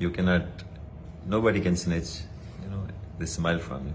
you cannot, nobody can snatch the smile from you,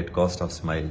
at cost of smile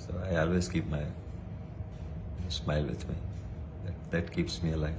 So I always keep my smile with me. That keeps me alive.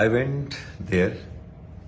I went there,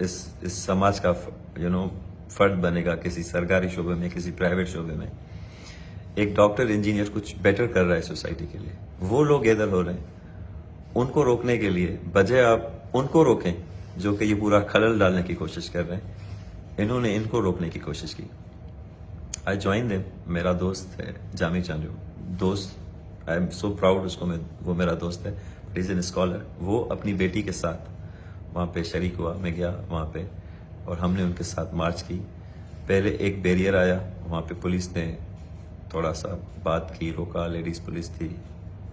اس سماج کا فرد بنے گا کسی سرکاری شعبے میں, کسی private شعبے میں. ایک ڈاکٹر انجینئر کچھ بیٹر کر رہا ہے سوسائٹی کے لیے, وہ لوگ ادھر ہو رہے ہیں. ان کو روکنے کے لیے بجائے آپ ان کو روکیں جو کہ یہ پورا خلل ڈالنے کی کوشش کر رہے ہیں, انہوں نے ان کو روکنے کی کوشش کی. I join them. میرا دوست ہے جامی چانڈیو, دوست, آئی ایم سو پراؤڈ اس کو, وہ میرا دوست ہے, بٹ از این اسکالر. وہ اپنی بیٹی کے ساتھ وہاں پہ شریک ہوا. میں گیا وہاں پہ اور ہم نے ان کے ساتھ مارچ کی. پہلے ایک بیریئر آیا, وہاں پہ پولیس نے تھوڑا سا بات کی, روکا, لیڈیز پولیس تھی,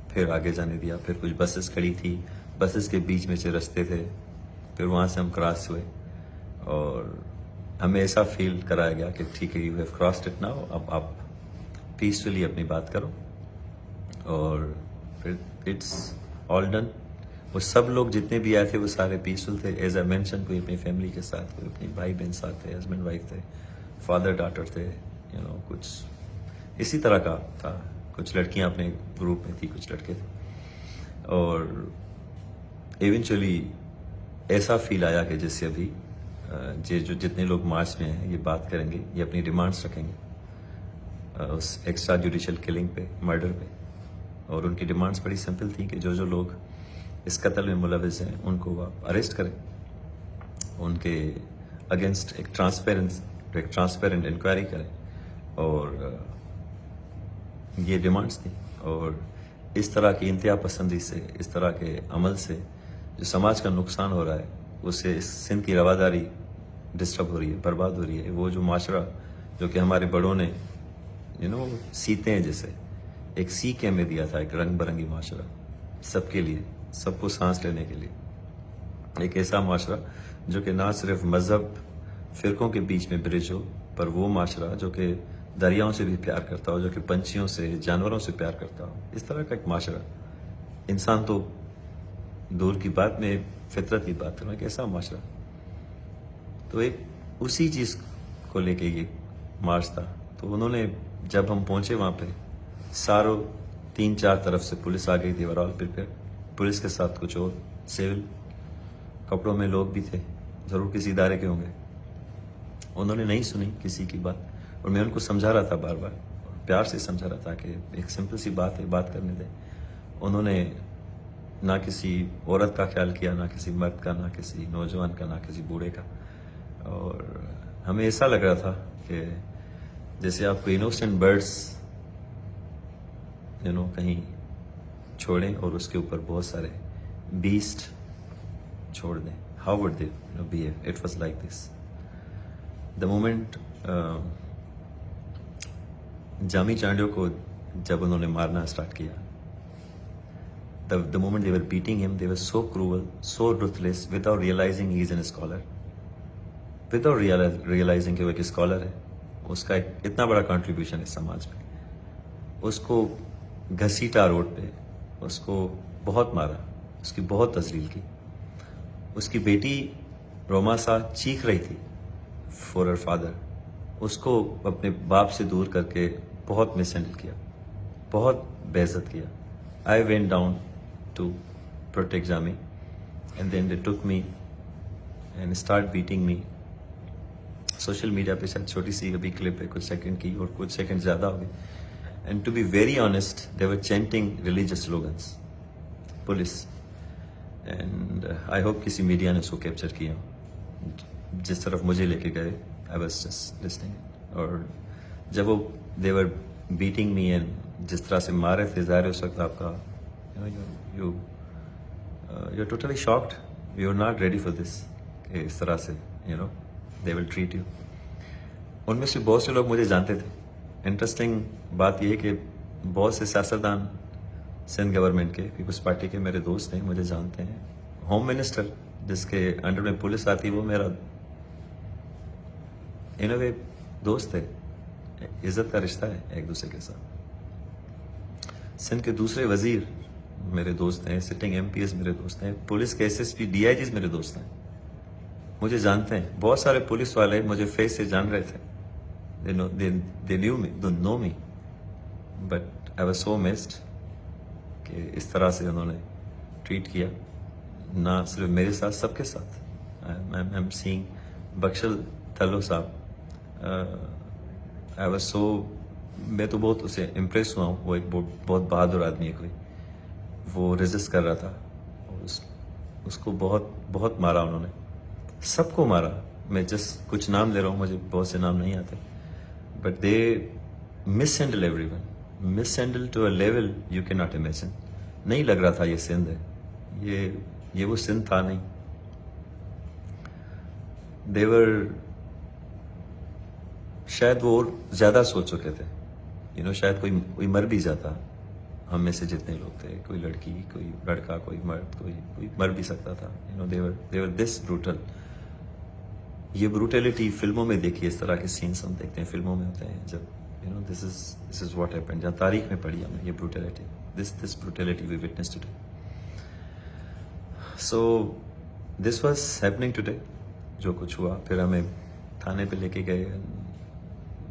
پھر آگے جانے دیا. پھر کچھ بسز کھڑی تھی, بسز کے بیچ میں سے رستے تھے, پھر وہاں سے ہم کراس ہوئے اور ہمیں ایسا فیل کرایا گیا کہ ٹھیک ہے, you have crossed it now, اب آپ پیسفلی اپنی بات کرو. اور پھر اٹس آل ڈن. وہ سب لوگ جتنے بھی آئے تھے وہ سارے پیسفل تھے. ایز اے مینشن, کوئی اپنی فیملی کے ساتھ, کوئی اپنی بھائی بہن ساتھ تھے, ہسبینڈ وائف تھے, فادر ڈاٹر تھے, کچھ اسی طرح کا تھا. کچھ لڑکیاں اپنے گروپ میں تھی, کچھ لڑکے تھے. اور ایونچولی ایسا فیل آیا کہ جس سے ابھی جو جتنے لوگ مارچ میں ہیں یہ بات کریں گے, یہ اپنی ڈیمانڈس رکھیں گے اس ایکسٹرا جوڈیشل کلنگ پہ, مرڈر پہ. اور ان کی ڈیمانڈس بڑی سمپل تھیں کہ جو لوگ اس قتل میں ملوث ہیں ان کو آپ اریسٹ کریں, ان کے اگینسٹ ایک ٹرانسپیرنٹ انکوائری کریں. اور یہ ڈیمانڈس تھیں. اور اس طرح کی انتہا پسندی سے, اس طرح کے عمل سے جو سماج کا نقصان ہو رہا ہے, اس سے اس سندھ کی رواداری ڈسٹرب ہو رہی ہے, برباد ہو رہی ہے. وہ جو معاشرہ جو کہ ہمارے بڑوں نے سیتے ہیں, جیسے ایک سیکھ ہمیں دیا تھا, ایک رنگ برنگی معاشرہ سب کے لیے, سب کو سانس لینے کے لیے. ایک ایسا معاشرہ جو کہ نہ صرف مذہب فرقوں کے بیچ میں برج ہو, پر وہ معاشرہ جو کہ دریاؤں سے بھی پیار کرتا ہو, جو کہ پنچھیوں سے, جانوروں سے پیار کرتا ہو. اس طرح کا ایک معاشرہ, انسان تو دور کی بات میں فطرت کی بات کرنا, ایک ایسا معاشرہ. تو ایک اسی چیز کو لے کے یہ مارچ تھا. تو انہوں نے, جب ہم پہنچے وہاں پہ, ساروں 3-4 طرف سے پولیس آ گئی تھی. اور پولیس کے ساتھ کچھ اور سول کپڑوں میں لوگ بھی تھے, ضرور کسی ادارے کے ہوں گے. انہوں نے نہیں سنی کسی کی بات, اور میں ان کو سمجھا رہا تھا بار بار, پیار سے سمجھا رہا تھا کہ ایک سمپل سی بات ہے, بات کرنے دیں. انہوں نے نہ کسی عورت کا خیال کیا, نہ کسی مرد کا, نہ کسی نوجوان کا, نہ کسی بوڑھے کا. اور ہمیں ایسا لگ رہا تھا کہ جیسے آپ کو انوسینٹ برڈس کہیں چھوڑیں اور اس کے اوپر بہت سارے بیسٹ چھوڑ دیں. How would they behave? It was like this. The moment Jami Chandio کو جب انہوں نے مارنا اسٹارٹ کیا, the moment they were beating him, they were so cruel, so ruthless, without realizing he is an scholar, without realizing کہ وہ ایک scholar ہے. اس کا اتنا بڑا کنٹریبیوشن ہے سماج میں. اس کو گھسیٹا روڈ پہ, اس کو بہت مارا, اس کی بہت تذلیل کی. اس کی بیٹی روماسا چیخ رہی تھی فار ہر فادر. اس کو اپنے باپ سے دور کر کے بہت مس ہینڈل کیا, بہت بے عزت کیا. I went down to protect Jami, and then they took me and started beating me. Social media پہ شاید چھوٹی سی ابھی کلپ ہے, کچھ سیکنڈ کی, اور کچھ سیکنڈ زیادہ ہو گئے. And to be very honest, they were chanting religious slogans, police. And I hope کسی میڈیا نے اس کو کیپچر کیا. جس طرف مجھے لے کے گئے, آئی واز جسٹ لسننگ. اور جب وہ دے ور بیٹنگ می, اینڈ جس طرح سے مارے تھے, ظاہر ہے اس وقت آپ کا you totally shocked, you are not ready for this, کہ اس طرح سے they will treat you. ان میں سے بہت سے لوگ مجھے جانتے تھے. انٹرسٹنگ بات یہ ہے کہ بہت سے سیاستدان سندھ گورنمنٹ کے, پیپلز پارٹی کے میرے دوست ہیں, مجھے جانتے ہیں. ہوم منسٹر جس کے انڈر میں پولیس آتی, وہ میرا ان اے وے دوست ہے, عزت کا رشتہ ہے ایک دوسرے کے ساتھ. سندھ کے دوسرے وزیر میرے دوست ہیں, سٹنگ ایم پی ایس میرے دوست ہیں, پولیس کے S S P, D I Gs میرے دوست ہیں, مجھے جانتے ہیں. بہت سارے پولیس والے مجھے فیس سے جان رہے تھے. they knew me, don't know me, but I was so missed کہ اس طرح سے انہوں نے ٹریٹ کیا, نہ صرف میرے ساتھ, سب کے ساتھ. I'm seeing بخشل تھلو صاحب. I was so, میں تو بہت اسے امپریس ہوا ہوں. وہ ایک بہت بہادر آدمی ہے کوئی. وہ ریزسٹ کر رہا تھا. اس کو بہت مارا انہوں نے, سب کو مارا. میں جسٹ کچھ نام لے رہا ہوں, مجھے بہت سے نام نہیں آتے. But they mishandle everyone, mishandle to a level you can not imagine. نہیں لگ رہا تھا یہ سندھ ہے, یہ وہ سندھ تھا نہیں. دیور شاید وہ اور زیادہ سوچ چکے تھے. شاید کوئی مر بھی جاتا ہم میں سے جتنے لوگ تھے. کوئی لڑکی, کوئی لڑکا, کوئی مرد, کوئی مر بھی سکتا تھا. دیور دس بروٹل. یہ بروٹیلٹی فلموں میں دیکھی, اس طرح کے سینس ہم دیکھتے ہیں فلموں میں ہوتے ہیں. جب دس از واٹ ہیپن, جہاں تاریخ میں پڑھی ہم نے یہ brutality, this brutality we witness today. So this was happening today. جو کچھ ہوا, پھر ہمیں تھانے پہ لے کے گئے.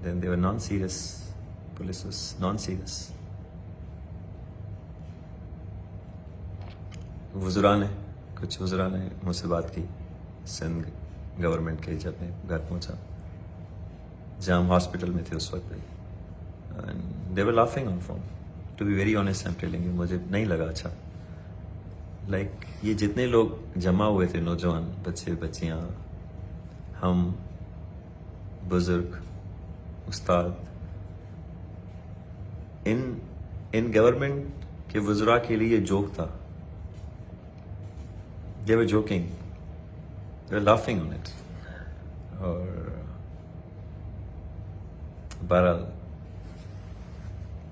Then they were non serious, police was non serious. کچھ وزراء نے مجھ سے بات کی سندھ گورنمنٹ کے, جب میں گھر پہنچا جہاں ہم ہاسپٹل میں تھے اس وقت پہ. They were laughing on phone. To be very honest I am telling you, مجھے نہیں لگا اچھا. لائک یہ جتنے لوگ جمع ہوئے تھے, نوجوان, بچے بچیاں, ہم بزرگ, استاد, ان گورنمنٹ کے وزراء کے لیے جوک تھا. They were joking. They were laughing on it. اور بہرحال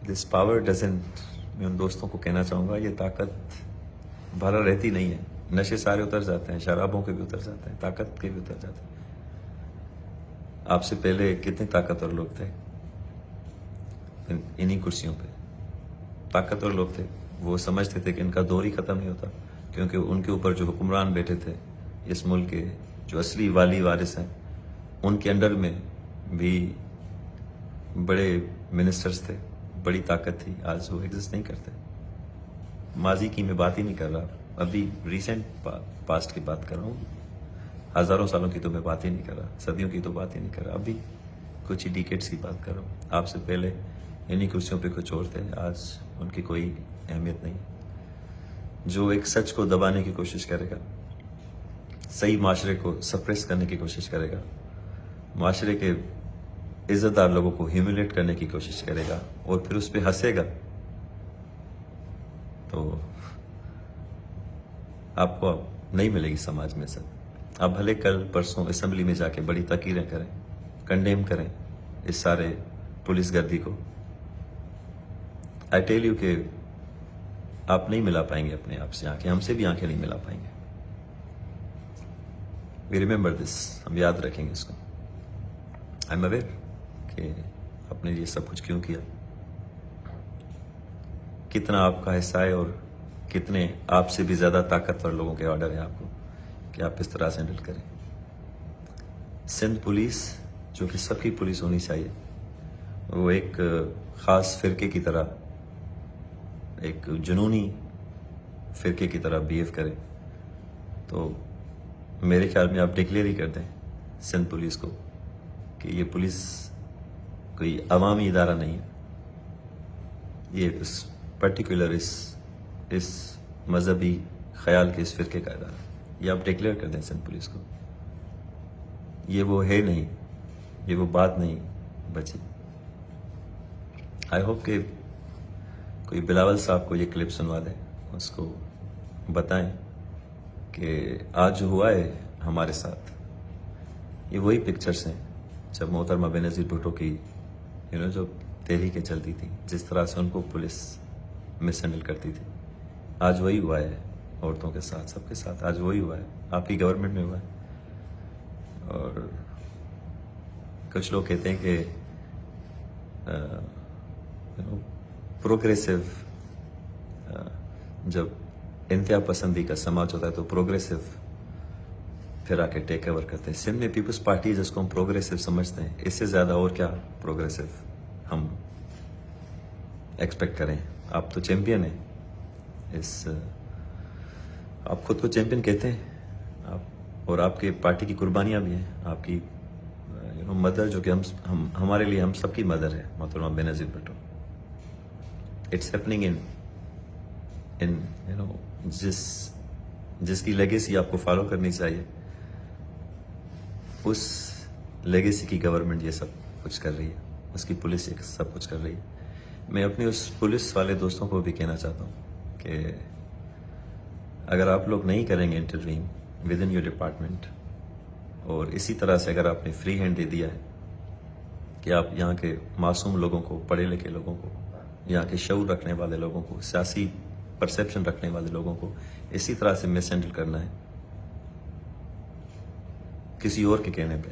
دس پاور ڈزنٹ, میں ان دوستوں کو کہنا چاہوں گا, یہ طاقت بھرا رہتی نہیں ہے. نشے سارے اتر جاتے ہیں, شرابوں کے بھی اتر جاتے ہیں, طاقت کے بھی اتر جاتے ہیں. آپ سے پہلے کتنے طاقتور لوگ تھے انہی کرسیوں پہ, طاقتور لوگ تھے. وہ سمجھتے تھے کہ ان کا دور ہی ختم نہیں ہوتا, کیونکہ ان کے اوپر جو حکمران بیٹھے تھے اس ملک کے, جو اصلی والی وارث ہیں, ان کے انڈر میں بھی بڑے منسٹرز تھے, بڑی طاقت تھی. آج وہ ایگزسٹ نہیں کرتے. ماضی کی میں بات ہی نہیں کر رہا, ابھی ریسنٹ پاسٹ کی بات کر رہا ہوں. ہزاروں سالوں کی تو میں بات ہی نہیں کر رہا, صدیوں کی تو بات ہی نہیں کر رہا, ابھی کچھ ہی ڈیکیڈز کی بات کر رہا ہوں. آپ سے پہلے انہی کرسیوں پہ کچھ اور تھے, آج ان کی کوئی اہمیت نہیں. جو ایک سچ کو دبانے کی کوشش کرے گا, صحیح معاشرے کو سپریس کرنے کی کوشش کرے گا, معاشرے کے عزت دار لوگوں کو ہیوملیٹ کرنے کی کوشش کرے گا, اور پھر اس پہ ہنسے گا, تو آپ کو نہیں ملے گی سماج میں عزت. آپ بھلے کل پرسوں اسمبلی میں جا کے بڑی تقریریں کریں, کنڈیم کریں اس سارے پولیس گردی کو. آئی ٹیل یو کہ آپ نہیں ملا پائیں گے اپنے آپ سے آنکھیں, ہم سے بھی آنکھیں نہیں ملا پائیں گے. وی ریمبر دس, ہم یاد رکھیں گے اس کو. آئی ایم اویئر کہ آپ نے یہ سب کچھ کیوں کیا, کتنا آپ کا حصہ ہے, اور کتنے آپ سے بھی زیادہ طاقتور لوگوں کے آرڈر ہیں آپ کو کہ آپ اس طرح سے ہینڈل کریں. سندھ پولیس, جو کہ سب کی پولیس ہونی چاہیے, وہ ایک خاص فرقے کی طرح, ایک جنونی فرقے کی طرح بیہیو کرے. تو میرے خیال میں آپ ڈکلیئر ہی کر دیں سندھ پولیس کو کہ یہ پولیس کوئی عوامی ادارہ نہیں ہے, یہ اس پرٹیکولر اس مذہبی خیال کے اس فرقے کا ادارہ ہے. یہ آپ ڈکلیئر کر دیں سندھ پولیس کو. یہ وہ ہے نہیں, یہ وہ بات نہیں بچی. آئی ہوپ کہ کوئی بلاول صاحب کو یہ کلپ سنوا دیں, اس کو بتائیں کہ آج جو ہوا ہے ہمارے ساتھ, یہ وہی پکچرز ہیں جب محترمہ بینظیر بھٹو کی جو تحریکیں چلتی تھیں, جس طرح سے ان کو پولیس مس ہینڈل کرتی تھی. آج وہی ہوا ہے عورتوں کے ساتھ, سب کے ساتھ. آج وہی ہوا ہے, آپ کی گورنمنٹ میں ہوا ہے. اور کچھ لوگ کہتے ہیں کہ پروگریسو, جب انتہا پسندی کا سماج ہوتا ہے تو پروگریسو پھر آ کے ٹیک اوور کرتے ہیں. سندھ میں پیپلز پارٹی جس کو ہم پروگریسو سمجھتے ہیں, اس سے زیادہ اور کیا پروگریسو ہم ایکسپیکٹ کریں. آپ تو چیمپئن ہیں, آپ خود کو چیمپئن کہتے ہیں, آپ اور آپ کے پارٹی کی قربانیاں بھی ہیں. آپ کی مدر جو کہ ہمارے لیے ہم سب کی مدر ہے محترمہ Benazir Bhutto. It's happening in جس کی لیگیسی آپ کو فالو کرنی چاہیے, اس لیگیسی کی گورنمنٹ یہ سب کچھ کر رہی ہے, اس کی پولیس یہ سب کچھ کر رہی ہے. میں اپنے اس پولیس والے دوستوں کو بھی کہنا چاہتا ہوں کہ اگر آپ لوگ نہیں کریں گے intervene with in your department, اور اسی طرح سے اگر آپ نے فری ہینڈ دے دیا ہے کہ آپ یہاں کے معصوم لوگوں کو, پڑھے لکھے لوگوں کو, یہاں کے شعور رکھنے والے لوگوں کو, سیاسی پرسیپشن رکھنے والے لوگوں کو اسی طرح سے مس ہینڈل کرنا ہے کسی اور کے کہنے پہ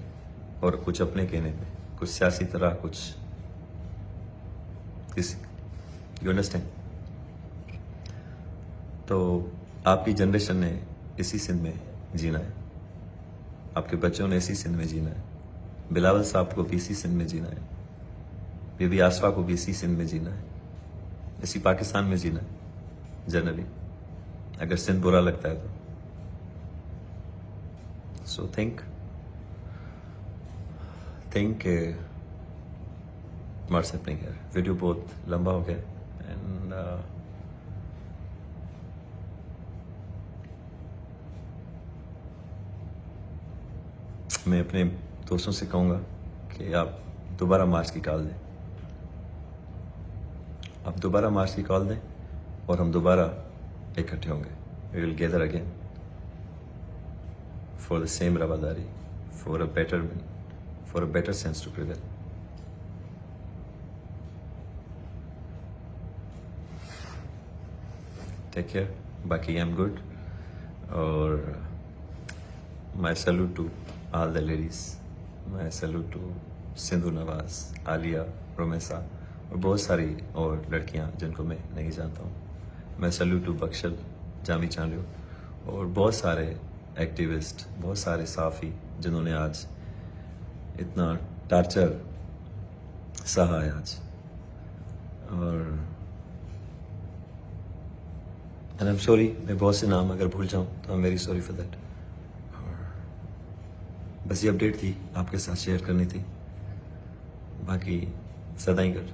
اور کچھ اپنے کہنے پہ, کچھ سیاسی طرح, کچھ کسی, یو انڈرسٹینڈ. تو آپ کی جنریشن نے اسی سندھ میں جینا ہے, آپ کے بچوں نے اسی سندھ میں جینا ہے, بلاول صاحب کو بھی اسی سندھ میں جینا ہے, بی بی آصفہ کو بھی اسی سندھ میں جینا ہے, اسی پاکستان میں جینا ہے جنرلی, اگر سندھ برا لگتا ہے تو. So think what's happening here. Video بہت لمبا ہو گیا اینڈ میں اپنے دوستوں سے کہوں گا کہ آپ دوبارہ مارچ کی کال دیں, آپ دوبارہ مارچ کی کال دیں اور ہم دوبارہ اکٹھے ہوں گے. We will gather again for the same رواداری, for a better sense to prevail. Take care. باقی آئی ایم گڈ, اور my salute to all the ladies, my salute to Sindhu Nawaz, Aliya, Romaisa اور بہت ساری اور لڑکیاں جن کو میں نہیں جانتا ہوں. میں سیلوٹ ٹو بخشل, جامی چانڈیو اور بہت سارے ایکٹیوسٹ, بہت سارے صحافی جنہوں نے آج اتنا ٹارچر سہا ہے آج. اور اینڈ آئی ایم سوری, میں بہت سے نام اگر بھول جاؤں تو I very sorry for that. اور بس یہ اپڈیٹ تھی آپ کے ساتھ شیئر کرنی تھی, باقی سدا ہی گڈ.